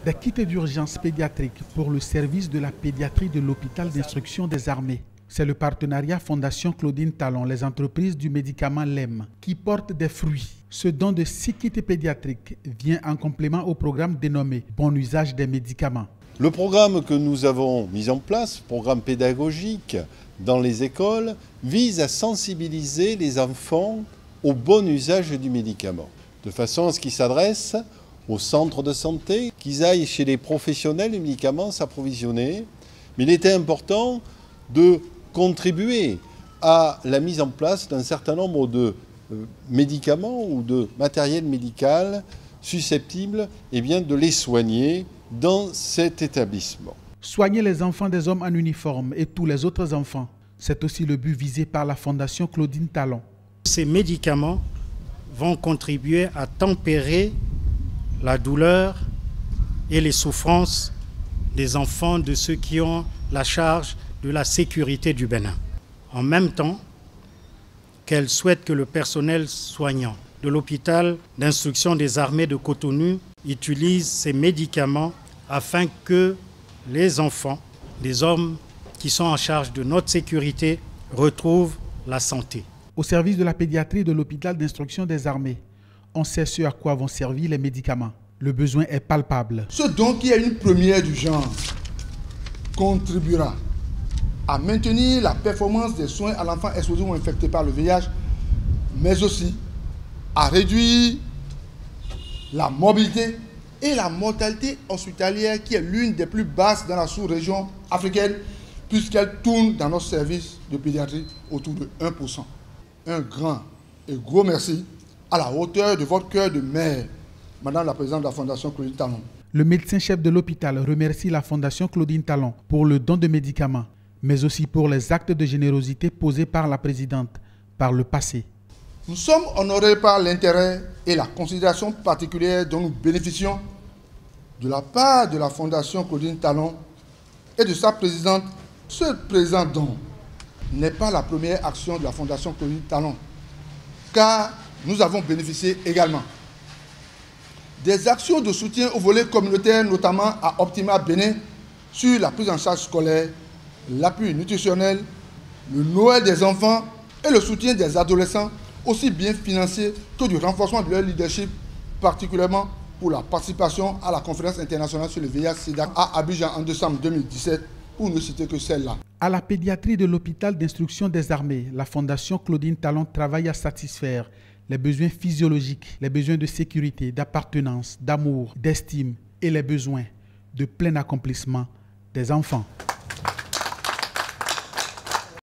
Des kits d'urgence pédiatriques pour le service de la pédiatrie de l'hôpital d'instruction des armées. C'est le partenariat Fondation Claudine Talon, les entreprises du médicament LEM, qui porte des fruits. Ce don de 6 kits pédiatriques vient en complément au programme dénommé « Bon usage des médicaments ». Le programme que nous avons mis en place, programme pédagogique dans les écoles, vise à sensibiliser les enfants au bon usage du médicament, de façon à ce qu'ils s'adressent aux centres de santé, qu'ils aillent chez les professionnels du médicament s'approvisionner. Mais il était important de contribuer à la mise en place d'un certain nombre de médicaments ou de matériel médical susceptibles de les soigner dans cet établissement. Soigner les enfants des hommes en uniforme et tous les autres enfants, c'est aussi le but visé par la Fondation Claudine Talon. Ces médicaments vont contribuer à tempérer la douleur et les souffrances des enfants de ceux qui ont la charge de la sécurité du Bénin. En même temps qu'elle souhaite que le personnel soignant de l'hôpital d'instruction des armées de Cotonou utilise ces médicaments afin que les enfants des hommes qui sont en charge de notre sécurité retrouvent la santé. Au service de la pédiatrie de l'hôpital d'instruction des armées, on sait ce à quoi vont servir les médicaments. Le besoin est palpable. Ce don qui est une première du genre contribuera à maintenir la performance des soins à l'enfant exposé ou infecté par le VIH, mais aussi à réduire la morbidité et la mortalité hospitalière qui est l'une des plus basses dans la sous-région africaine puisqu'elle tourne dans notre service de pédiatrie autour de 1%. Un grand et gros merci à la hauteur de votre cœur de mère, Madame la Présidente de la Fondation Claudine Talon. Le médecin-chef de l'hôpital remercie la Fondation Claudine Talon pour le don de médicaments, mais aussi pour les actes de générosité posés par la Présidente par le passé. Nous sommes honorés par l'intérêt et la considération particulière dont nous bénéficions de la part de la Fondation Claudine Talon et de sa présidente. Ce présent don n'est pas la première action de la Fondation Claudine Talon, car nous avons bénéficié également des actions de soutien au volet communautaire, notamment à Optima Bénin, sur la prise en charge scolaire, l'appui nutritionnel, le Noël des enfants et le soutien des adolescents, aussi bien financier que du renforcement de leur leadership, particulièrement pour la participation à la conférence internationale sur le VIH-Sida à Abidjan en décembre 2017, pour ne citer que celle-là. À la pédiatrie de l'hôpital d'instruction des armées, la Fondation Claudine Talon travaille à satisfaire les besoins physiologiques, les besoins de sécurité, d'appartenance, d'amour, d'estime et les besoins de plein accomplissement des enfants.